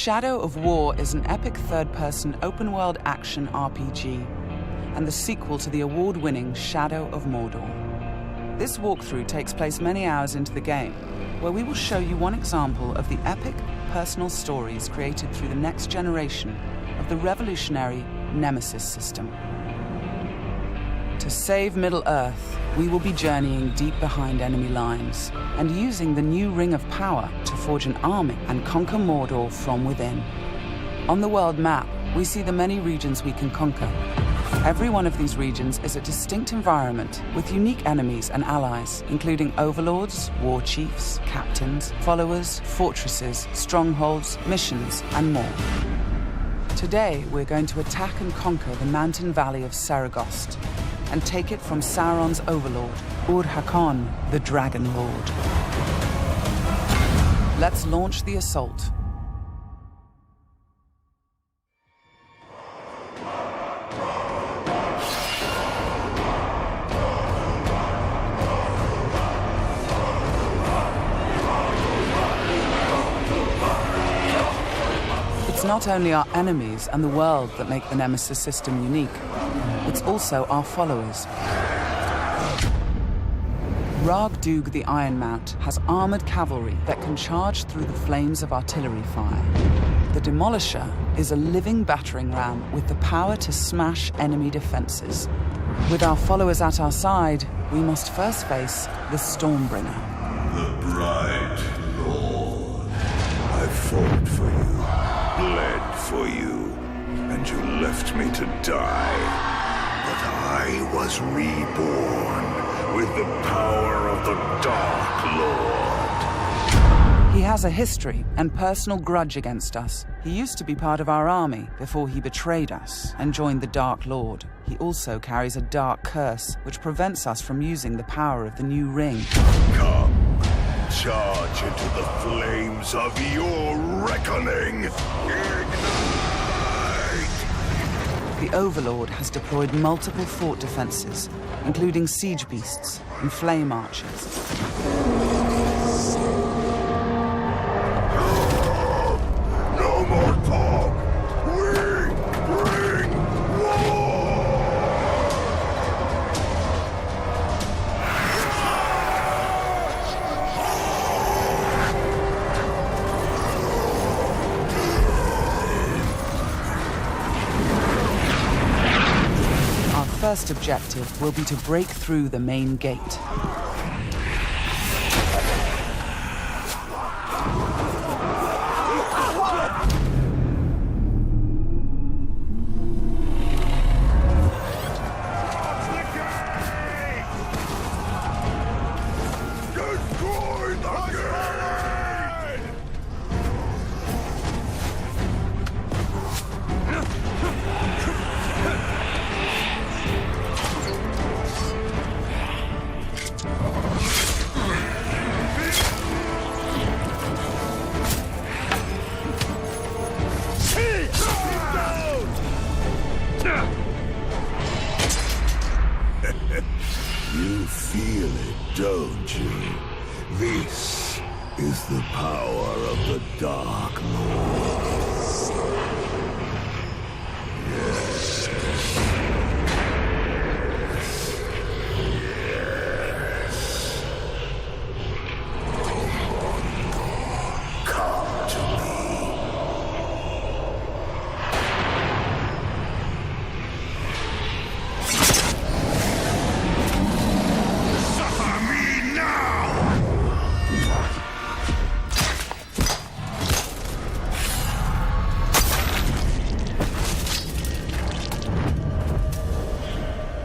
Shadow of War is an epic third-person open-world action RPG and the sequel to the award-winning Shadow of Mordor. This walkthrough takes place many hours into the game, where we will show you one example of the epic personal stories created through the next generation of the revolutionary Nemesis system. To save Midlle Earth, we will be journeying deep behind enemy lines and using the new Ring of Power to forge an army and conquer Mordor from within. On the world map, we see the many regions we can conquer. Every one of these regions is a distinct environment with unique enemies and allies, including overlords, war chiefs, captains, followers, fortresses, strongholds, missions, and more. Today, we're going to attack and conquer the mountain valley of Saragost and take it from Sauron's overlord, Ur-Hakon, the Dragon Lord. Let's launch the assault. It's not only our enemies and the world that make the Nemesis system unique, it's also our followers. Ragdug the Iron Mount has armored cavalry that can charge through the flames of artillery fire. The Demolisher is a living battering ram with the power to smash enemy defenses. With our followers at our side, we must first face the Stormbringer. The Bright Lord. I fought for you, bled for you, and you left me to die. But I was reborn with the power of the Dark Lord. He has a history and personal grudge against us. He used to be part of our army before he betrayed us and joined the Dark Lord. He also carries a dark curse which prevents us from using the power of the new ring. Come, charge into the flames of your reckoning. The Overlord has deployed multiple fort defenses, including siege beasts and flame archers. No more talk! We bring war! Our first objective will be to break through the main gate. Destroy the gate! You feel it, don't you? This is the power of the Dark Lord. Yes. Yes. Come to me. Suffer me now!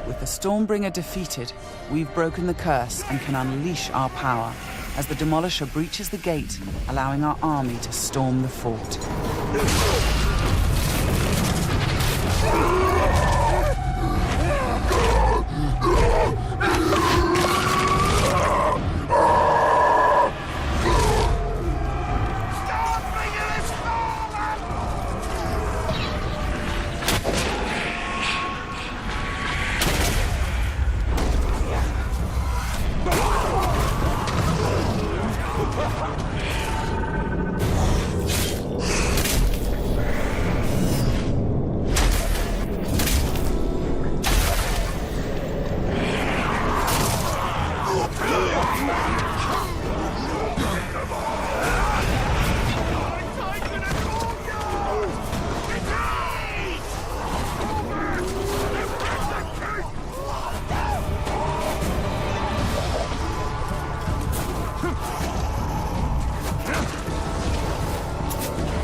With the Stormbringer defeated, we've broken the curse and can unleash our power as the Demolisher breaches the gate, allowing our army to storm the fort.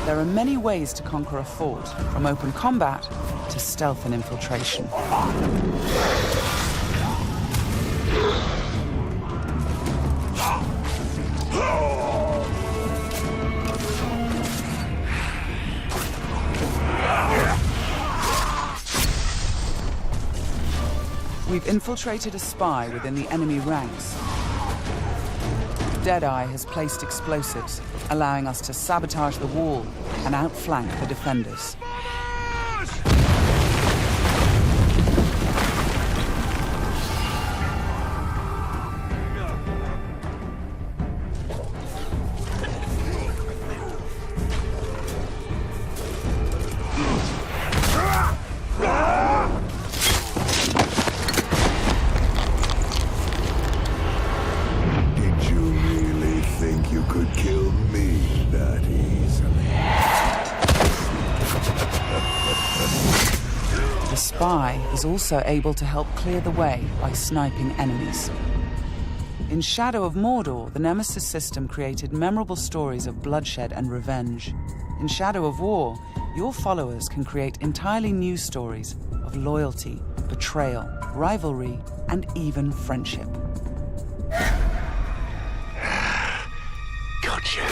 There are many ways to conquer a fort, from open combat to stealth and infiltration. We've infiltrated a spy within the enemy ranks. Deadeye has placed explosives, allowing us to sabotage the wall and outflank the defenders. The spy is also able to help clear the way by sniping enemies. In Shadow of Mordor, the Nemesis system created memorable stories of bloodshed and revenge. In Shadow of War, your followers can create entirely new stories of loyalty, betrayal, rivalry, and even friendship. Gotcha.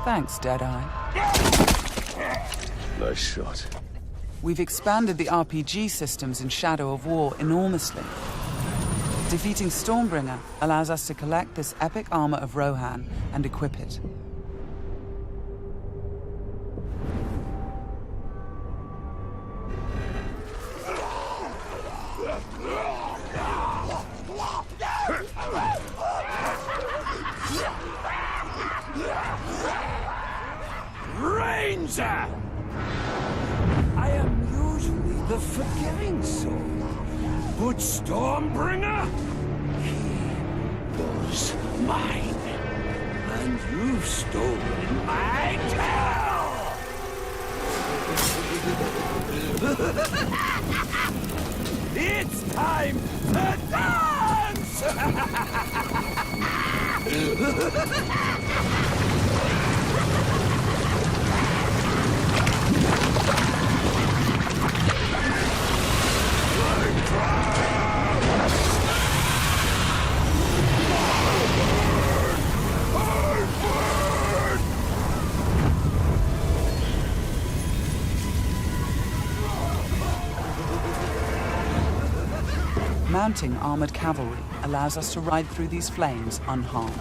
Thanks, Deadeye. Nice shot. We've expanded the RPG systems in Shadow of War enormously. Defeating Stormbringer allows us to collect this epic armor of Rohan and equip it. Ranger! I am usually the forgiving soul, but Stormbringer, he was mine, and you've stolen my tail! It's time to dance! Mounting armored cavalry allows us to ride through these flames unharmed.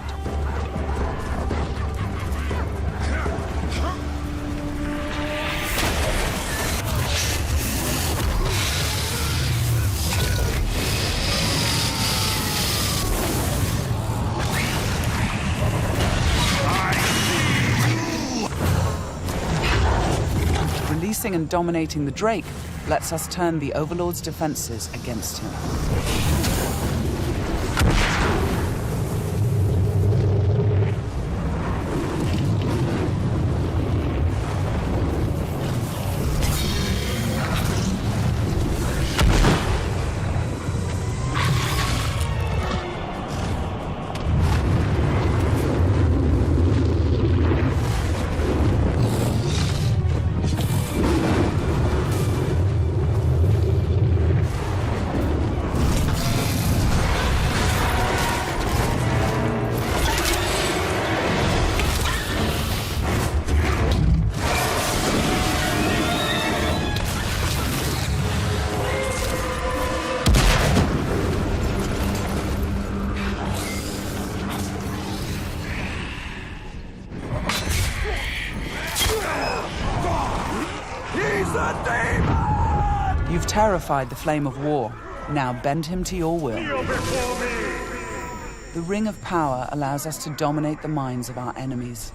Releasing and dominating the Drake lets us turn the Overlord's defenses against him. You've terrified the Flame of War. Now bend him to your will. The Ring of Power allows us to dominate the minds of our enemies,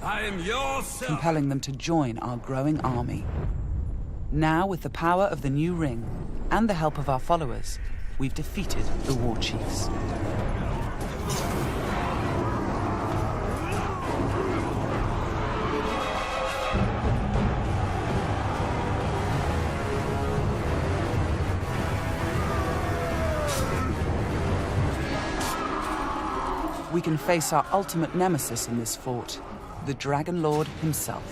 I am yours, compelling them to join our growing army. Now, with the power of the new ring and the help of our followers, we've defeated the War Chiefs. we can face our ultimate nemesis in this fort, the Dragon Lord himself.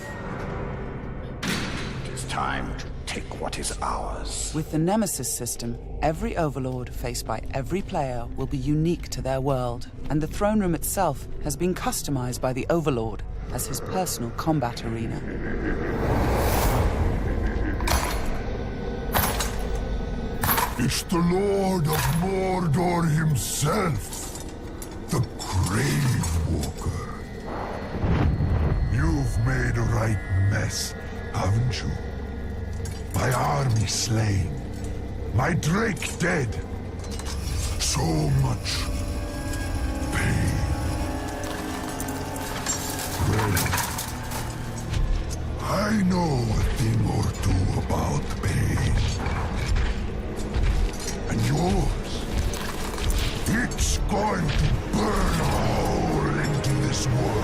It is time to take what is ours. With the Nemesis system, every Overlord faced by every player will be unique to their world, and the throne room itself has been customized by the Overlord as his personal combat arena. It's the Lord of Mordor himself, the Grave Walker. You've made a right mess, haven't you? My army slain, my Drake dead. So much pain. Well, I know a thing or two about pain. And yours, it's going to burn a hole into this world.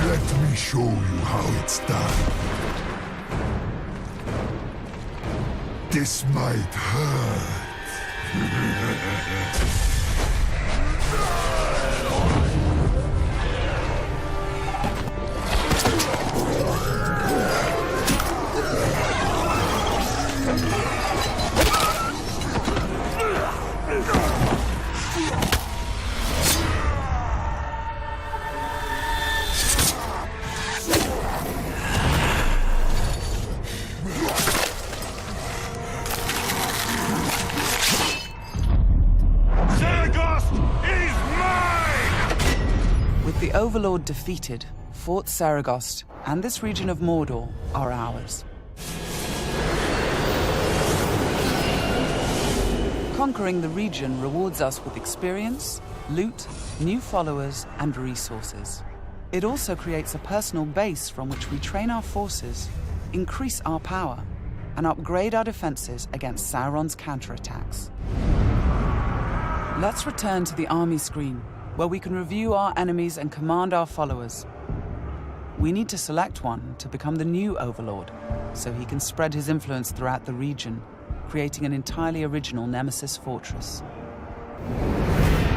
Let me show you how it's done. This might hurt. The Overlord defeated, Fort Saragost and this region of Mordor are ours. Conquering the region rewards us with experience, loot, new followers, and resources. It also creates a personal base from which we train our forces, increase our power, and upgrade our defenses against Sauron's counterattacks. Let's return to the army screen, where we can review our enemies and command our followers. We need to select one to become the new Overlord, so he can spread his influence throughout the region, creating an entirely original Nemesis fortress.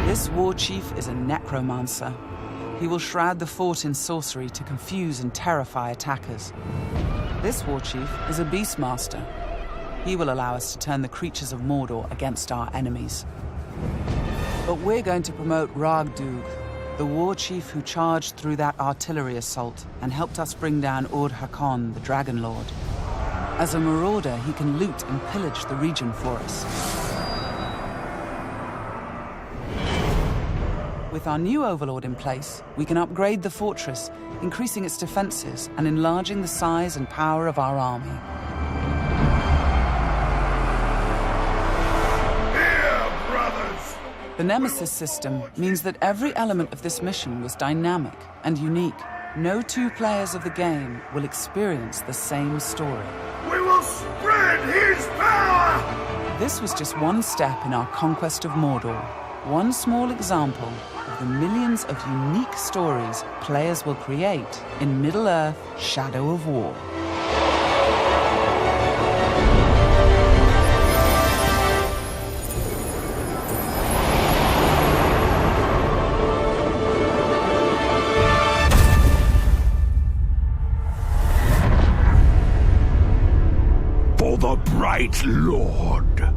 This war chief is a necromancer. He will shroud the fort in sorcery to confuse and terrify attackers. This war chief is a beastmaster. He will allow us to turn the creatures of Mordor against our enemies. But we're going to promote Ragdug, the war chief who charged through that artillery assault and helped us bring down Ur-Hakon, the Dragon Lord. As a marauder, he can loot and pillage the region for us. With our new Overlord in place, we can upgrade the fortress, increasing its defenses and enlarging the size and power of our army. The Nemesis system means that every element of this mission was dynamic and unique. No two players of the game will experience the same story. We will spread his power! This was just one step in our conquest of Mordor. One small example of the millions of unique stories players will create in Midlle Earth: Shadow of War. For the Bright Lord.